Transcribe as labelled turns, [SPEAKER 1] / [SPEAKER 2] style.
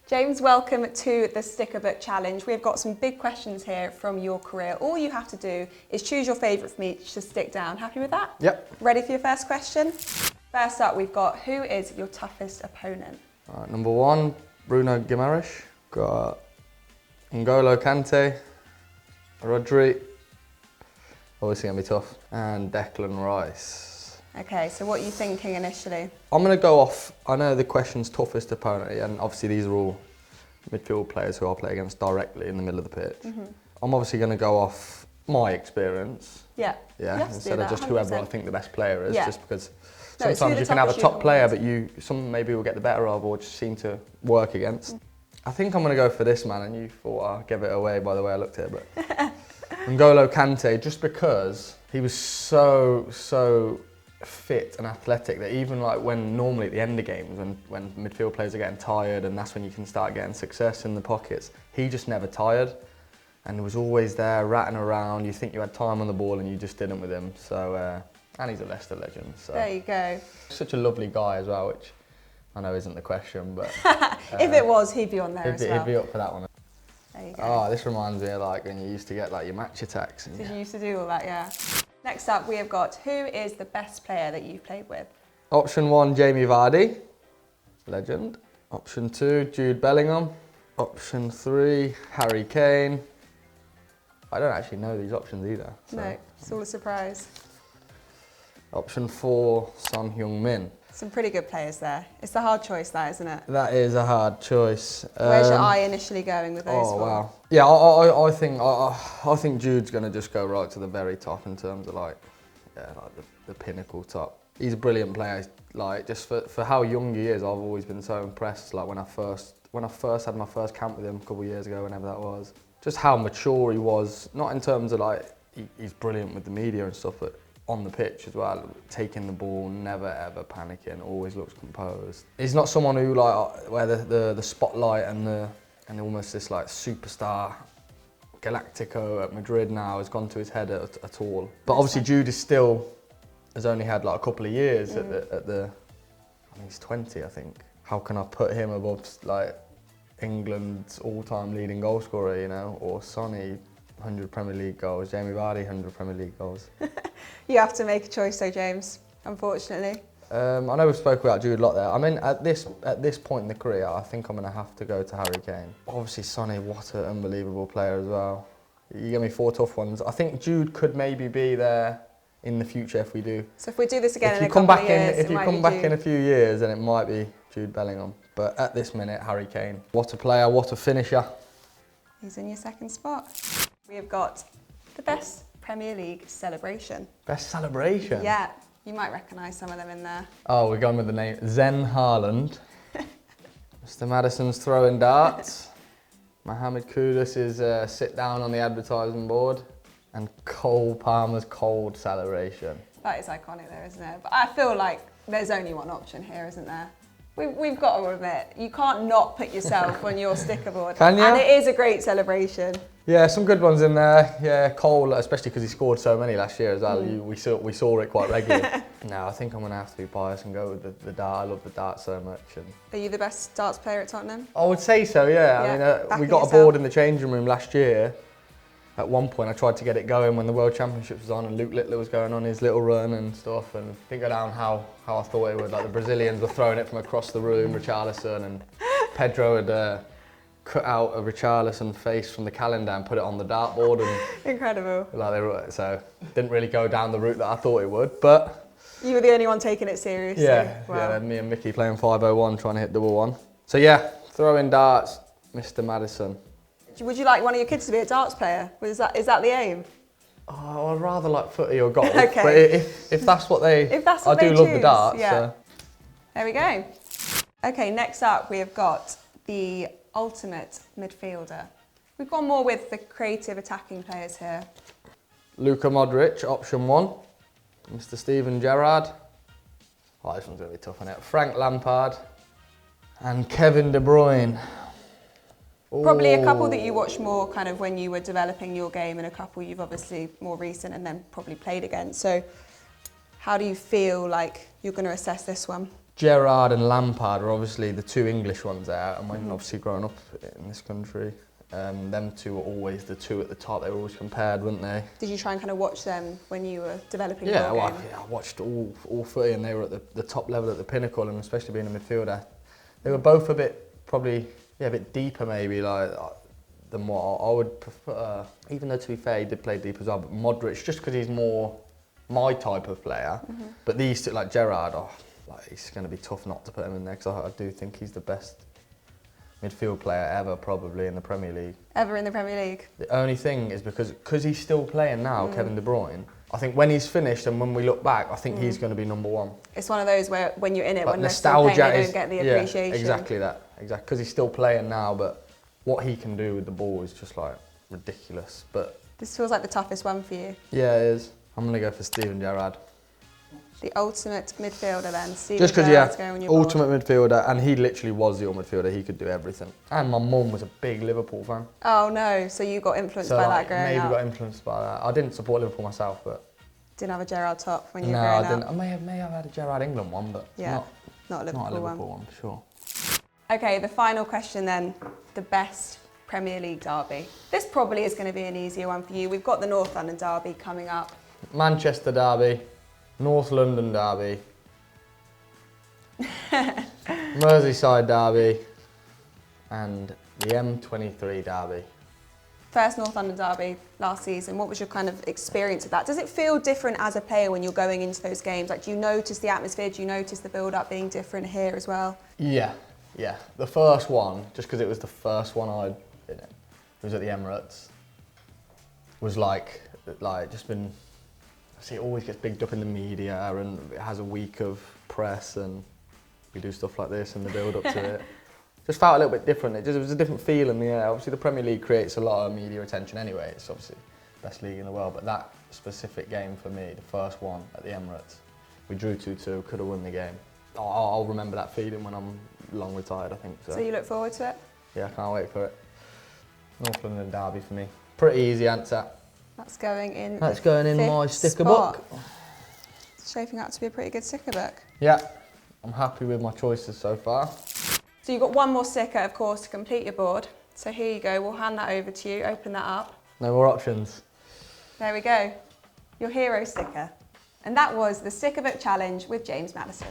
[SPEAKER 1] James, welcome to the Sticker Book Challenge. We've got some big questions here from your career. All you have to do is choose your favourite from each to stick down. Happy with that?
[SPEAKER 2] Yep.
[SPEAKER 1] Ready for your first question? First up, we've got, who is your toughest opponent?
[SPEAKER 2] Number 1, Bruno Guimaraes. Got N'Golo Kante, Rodri, obviously going to be tough, and Declan Rice.
[SPEAKER 1] Okay, so what are you thinking initially?
[SPEAKER 2] I'm going to go off, I know the question's toughest opponent, and obviously these are all midfield players who I'll play against directly in the middle of the pitch. I'm obviously going to go off my experience.
[SPEAKER 1] Yeah.
[SPEAKER 2] Instead of just
[SPEAKER 1] 100%.
[SPEAKER 2] whoever I think the best player is, just because
[SPEAKER 1] No,
[SPEAKER 2] sometimes you can have a top player, but some maybe will get the better of or just seem to work against. I think I'm going to go for this man, and you thought I'll give it away by the way I looked at it, but N'Golo Kante, just because he was so fit and athletic that even like when normally at the end of games, when midfield players are getting tired and that's when you can start getting success in the pockets, he just never tired and was always there ratting around. You think you had time on the ball and you just didn't with him. So, and he's a Leicester legend. So.
[SPEAKER 1] There you go.
[SPEAKER 2] Such a lovely guy as well, which I know isn't the question, but...
[SPEAKER 1] if it was, he'd be on there as well.
[SPEAKER 2] He'd be up for that one.
[SPEAKER 1] There you go.
[SPEAKER 2] Oh, this reminds me of like when you used to get like your match attacks.
[SPEAKER 1] Did you used to do all that, yeah? Next up, we have got, who is the best player that you've played with?
[SPEAKER 2] Option 1, Jamie Vardy, legend. Option 2, Jude Bellingham. Option 3, Harry Kane. I don't actually know these options either. So.
[SPEAKER 1] No, it's all a surprise.
[SPEAKER 2] Option 4, Son Heung-min.
[SPEAKER 1] Some pretty good players there. It's a hard choice, that, isn't it?
[SPEAKER 2] That is a hard choice.
[SPEAKER 1] Where's your eye initially going with those?
[SPEAKER 2] Oh, wow. Yeah, I think Jude's going to just go right to the very top in terms of like the pinnacle top. He's a brilliant player. Like just for how young he is, I've always been so impressed. Like when I first had my first camp with him a couple of years ago, whenever that was, just how mature he was. Not in terms of like he's brilliant with the media and stuff, but on the pitch as well, taking the ball, never ever panicking, always looks composed. He's not someone who like where the spotlight and almost this like superstar Galactico at Madrid now has gone to his head at all. But obviously Jude has only had like a couple of years at the I mean he's 20 I think. How can I put him above like England's all-time leading goal scorer, you know, or Sonny, 100 Premier League goals, Jamie Vardy, 100 Premier League goals.
[SPEAKER 1] You have to make a choice though, James, unfortunately.
[SPEAKER 2] I know we've spoken about Jude a lot there. I mean, at this point in the career, I think I'm going to have to go to Harry Kane. Obviously, Sonny, what an unbelievable player as well. You give me 4 tough ones. I think Jude could maybe be there in the future if we do.
[SPEAKER 1] So if we do this again
[SPEAKER 2] if
[SPEAKER 1] in
[SPEAKER 2] you
[SPEAKER 1] a
[SPEAKER 2] come
[SPEAKER 1] couple
[SPEAKER 2] back
[SPEAKER 1] of years,
[SPEAKER 2] if you come back in a few years, then it might be Jude Bellingham. But at this minute, Harry Kane. What a player, what a finisher.
[SPEAKER 1] He's in your second spot. We have got the best Premier League celebration.
[SPEAKER 2] Best celebration?
[SPEAKER 1] Yeah, you might recognise some of them in there.
[SPEAKER 2] Oh, we're going with the name. Zen Haaland. Mr. Maddison's throwing darts. Mohamed Kudus' sit down on the advertising board. And Cole Palmer's cold celebration.
[SPEAKER 1] That is iconic though, isn't it? But I feel like there's only one option here, isn't there? We've got to admit, you can't not put yourself on your sticker board.
[SPEAKER 2] Can you?
[SPEAKER 1] And it is a great celebration.
[SPEAKER 2] Yeah, some good ones in there. Yeah, Cole, especially because he scored so many last year as well. We saw it quite regularly. No, I think I'm going to have to be biased and go with the dart. I love the dart so much. And
[SPEAKER 1] Are you the best darts player at Tottenham?
[SPEAKER 2] I would say so, yeah. I mean, we got a board in the changing room last year. At one point, I tried to get it going when the World Championships was on and Luke Littler was going on his little run and stuff, and didn't go down how I thought it would. Like the Brazilians were throwing it from across the room, Richarlison, and Pedro had cut out a Richarlison face from the calendar and put it on the dartboard. And
[SPEAKER 1] incredible.
[SPEAKER 2] Like so didn't really go down the route that I thought it would, but...
[SPEAKER 1] You were the only one taking it seriously.
[SPEAKER 2] Yeah,
[SPEAKER 1] wow.
[SPEAKER 2] Yeah, me and Mickey playing 501, trying to hit double one. So yeah, throwing darts, Mr. Maddison.
[SPEAKER 1] Would you like one of your kids to be a darts player? Is that the aim?
[SPEAKER 2] Oh, I'd rather like footy or golf.
[SPEAKER 1] Okay.
[SPEAKER 2] But if that's what they... I do love the darts.
[SPEAKER 1] Yeah.
[SPEAKER 2] So.
[SPEAKER 1] There we go. Okay, next up we have got the ultimate midfielder. We've gone more with the creative attacking players here.
[SPEAKER 2] Luka Modric, option 1. Mr. Steven Gerrard. Oh, this one's going to be tough, isn't it? Frank Lampard. And Kevin De Bruyne.
[SPEAKER 1] Probably a couple that you watched more kind of when you were developing your game, and a couple you've obviously more recent and then probably played against. So how do you feel like you're going to assess this one?
[SPEAKER 2] Gerrard and Lampard are obviously the two English ones there, and when obviously growing up in this country, them two were always the two at the top. They were always compared, weren't they?
[SPEAKER 1] Did you try and kind of watch them when you were developing
[SPEAKER 2] Yeah,
[SPEAKER 1] your
[SPEAKER 2] well,
[SPEAKER 1] game?
[SPEAKER 2] I watched all three, and they were at the top level at the pinnacle, and especially being a midfielder. They were both a bit deeper maybe, than what I would prefer. Even though, to be fair, he did play deep as well, but Modric, just because he's more my type of player. But these two, like Gerrard, it's going to be tough not to put him in there, because I do think he's the best midfield player ever, probably, in the Premier League.
[SPEAKER 1] Ever in the Premier League?
[SPEAKER 2] The only thing is because he's still playing now, Kevin De Bruyne, I think when he's finished and when we look back, I think he's going to be number one.
[SPEAKER 1] It's one of those where when you're in it,
[SPEAKER 2] Like
[SPEAKER 1] when they're still playing,
[SPEAKER 2] nostalgia
[SPEAKER 1] they don't get the appreciation.
[SPEAKER 2] Yeah, exactly that. Exactly, because he's still playing now, but what he can do with the ball is just like ridiculous. But
[SPEAKER 1] This feels like the toughest one for you.
[SPEAKER 2] yeah, it is. I'm going to go for Steven Gerrard.
[SPEAKER 1] The ultimate midfielder then, Steven
[SPEAKER 2] Just because,
[SPEAKER 1] Gerrard's going on your board.
[SPEAKER 2] ultimate midfielder, and he literally was the ultimate midfielder. He could do everything. And my mum was a big Liverpool fan.
[SPEAKER 1] Oh no, so you got influenced by that growing
[SPEAKER 2] maybe
[SPEAKER 1] up?
[SPEAKER 2] got influenced by that. I didn't support Liverpool myself, but
[SPEAKER 1] Didn't have a Gerrard top when you were
[SPEAKER 2] no,
[SPEAKER 1] growing
[SPEAKER 2] I didn't.
[SPEAKER 1] up?
[SPEAKER 2] I may have had a Gerrard England one, but
[SPEAKER 1] Yeah, not a
[SPEAKER 2] not a
[SPEAKER 1] Liverpool
[SPEAKER 2] Liverpool
[SPEAKER 1] one.
[SPEAKER 2] one for sure.
[SPEAKER 1] Okay, the final question then, the best Premier League derby. This probably is going to be an easier one for you. We've got the North London derby coming up.
[SPEAKER 2] Manchester derby, North London derby, Merseyside derby, and the M23 derby.
[SPEAKER 1] First North London derby last season, what was your kind of experience of that? Does it feel different as a player when you're going into those games? Like, do you notice the atmosphere? Do you notice the build-up being different here as well?
[SPEAKER 2] Yeah. The first one, just because it was the first one I'd been in, it was at the Emirates, was like just been, see, it always gets bigged up in the media, and it has a week of press, and we do stuff like this and the build up to it. Just felt a little bit different. It was a different feel in the air. Obviously the Premier League creates a lot of media attention anyway. It's obviously the best league in the world, but that specific game for me, the first one at the Emirates, we drew 2-2, could have won the game. I'll remember that feeling when I'm long retired, I think.
[SPEAKER 1] So you look forward to it?
[SPEAKER 2] Yeah, I can't wait for it. North London derby for me. Pretty easy answer.
[SPEAKER 1] That's going in.
[SPEAKER 2] That's going in my sticker book.
[SPEAKER 1] It's shaping up to be a pretty good sticker book.
[SPEAKER 2] Yeah, I'm happy with my choices so far.
[SPEAKER 1] So you've got one more sticker, of course, to complete your board. So here you go. We'll hand that over to you. Open that up.
[SPEAKER 2] No more options.
[SPEAKER 1] There we go. Your hero sticker. And that was the Sticker Book Challenge with James Maddison.